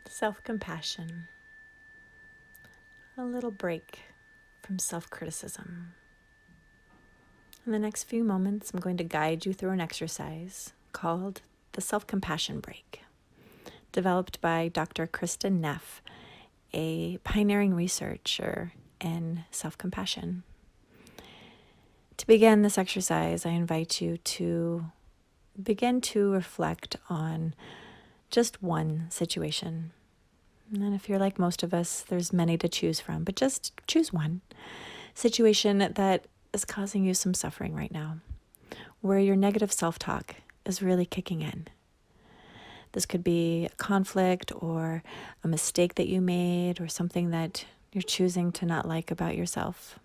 Self-compassion. A little break from self-criticism. In the next few moments, I'm going to guide you through an exercise called the self-compassion break, developed by Dr. Kristen Neff, a pioneering researcher in self-compassion. To begin this exercise, I invite you to begin to reflect on just one situation. And if you're like most of us, there's many to choose from, but just choose one situation that is causing you some suffering right now, where your negative self-talk is really kicking in. This could be a conflict or a mistake that you made or something that you're choosing to not like about yourself.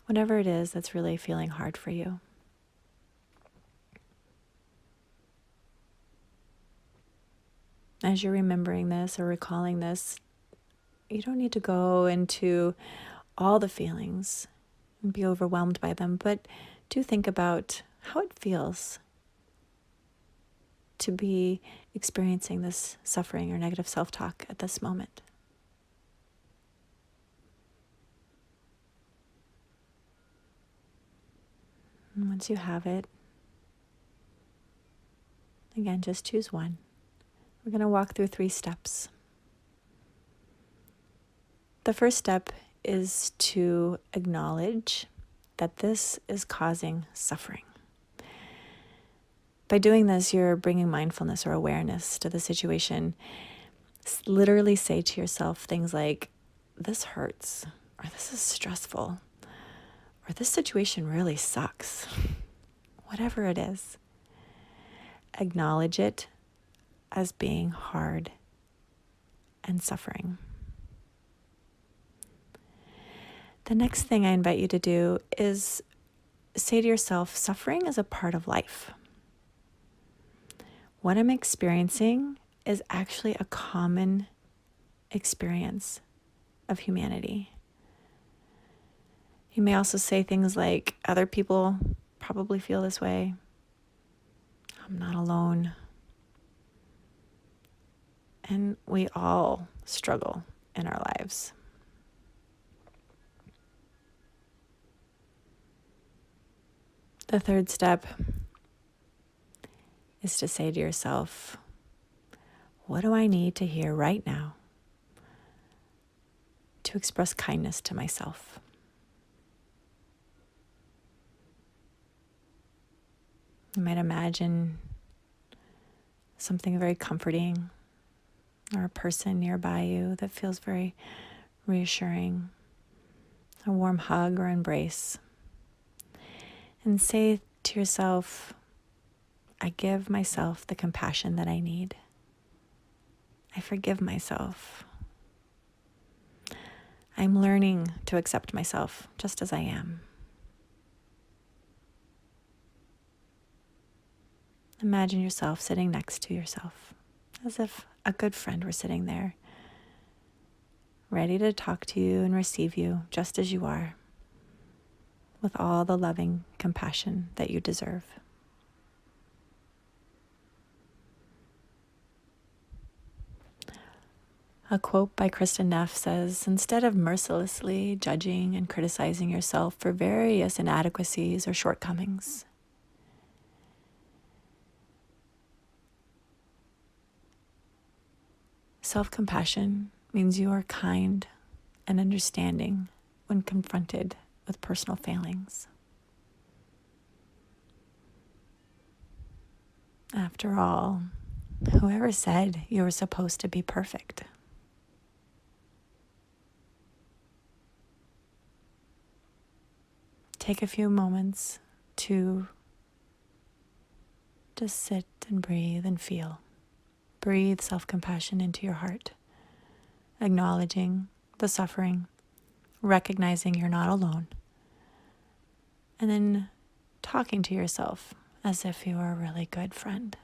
Whatever it is that's really feeling hard for you. As you're remembering this or recalling this, you don't need to go into all the feelings and be overwhelmed by them, but do think about how it feels to be experiencing this suffering or negative self-talk at this moment. And once you have it, again, just choose one. We're going to walk through 3 steps. The first step is to acknowledge that this is causing suffering. By doing this, you're bringing mindfulness or awareness to the situation. Literally say to yourself things like, this hurts, or this is stressful, or this situation really sucks. Whatever it is, acknowledge it as being hard and suffering. The next thing I invite you to do is say to yourself, suffering is a part of life. What I'm experiencing is actually a common experience of humanity. You may also say things like, other people probably feel this way. I'm not alone. And we all struggle in our lives. The third step is to say to yourself, what do I need to hear right now to express kindness to myself? You might imagine something very comforting or a person nearby you that feels very reassuring, a warm hug or embrace. And say to yourself, I give myself the compassion that I need. I forgive myself. I'm learning to accept myself just as I am. Imagine yourself sitting next to yourself, as if a good friend were sitting there, ready to talk to you and receive you just as you are, with all the loving compassion that you deserve. A quote by Kristen Neff says, instead of mercilessly judging and criticizing yourself for various inadequacies or shortcomings, self-compassion means you are kind and understanding when confronted with personal failings. After all, whoever said you were supposed to be perfect? Take a few moments to just sit and breathe and feel. Breathe self-compassion into your heart, acknowledging the suffering, recognizing you're not alone, and then talking to yourself as if you were a really good friend.